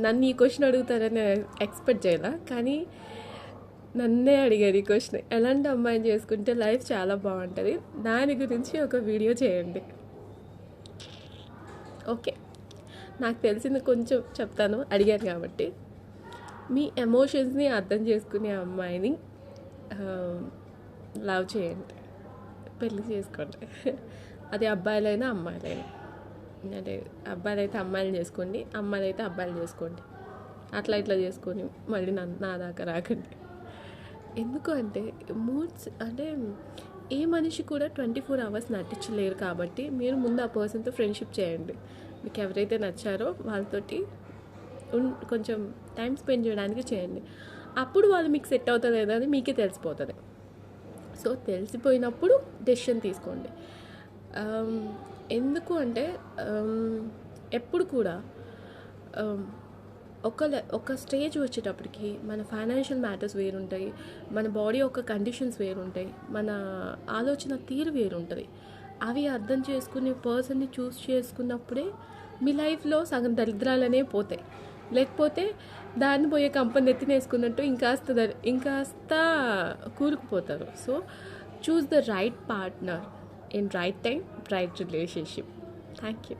నన్ను ఈ question అడుగుతారని expect చేయాల, కానీ నన్నే అడిగారు ఈ క్వశ్చన్. ఎలాంటి అమ్మాయిని చేసుకుంటే లైఫ్ చాలా బాగుంటుంది, దాని గురించి ఒక వీడియో చేయండి. ఓకే, నాకు తెలిసింది కొంచెం చెప్తాను, అడిగారు కాబట్టి. మీ ఎమోషన్స్ని అర్థం చేసుకునే అమ్మాయిని లవ్ చేయండి, పెళ్ళి చేసుకోండి. అది అబ్బాయిలైనా అమ్మాయిలైనా. అంటే అబ్బాయిలు అయితే అమ్మాయిలు చేసుకోండి, అమ్మాయిలు అయితే అబ్బాయిలు చేసుకోండి. అట్లా ఇట్లా చేసుకొని మళ్ళీ నా దాకా రాకండి. ఎందుకు అంటే మూడ్స్ అంటే ఏ మనిషి కూడా 24 hours నటించలేరు. కాబట్టి మీరు ముందు ఆ పర్సన్తో ఫ్రెండ్షిప్ చేయండి. మీకు ఎవరైతే నచ్చారో వాళ్ళతోటి కొంచెం టైం స్పెండ్ చేయడానికి చేయండి. అప్పుడు వాళ్ళు మీకు సెట్ అవుతుంది లేదా అని మీకే తెలిసిపోతుంది. సో తెలిసిపోయినప్పుడు డెసిషన్ తీసుకోండి. ఎందుకు అంటే ఎప్పుడు కూడా ఒక స్టేజ్ వచ్చేటప్పటికి మన ఫైనాన్షియల్ మ్యాటర్స్ వేరుంటాయి, మన బాడీ యొక్క కండిషన్స్ వేరుంటాయి, మన ఆలోచన తీరు వేరుంటుంది. అవి అర్థం చేసుకునే పర్సన్ని చూస్ చేసుకున్నప్పుడే మీ లైఫ్లో సగం దరిద్రాలనే పోతాయి. లేకపోతే దాన్ని పోయే కంపెనీ ఎత్తినేసుకున్నట్టు ఇంకాస్త కూరుకుపోతారు. So choose the right partner in right time, right relationship. Thank you.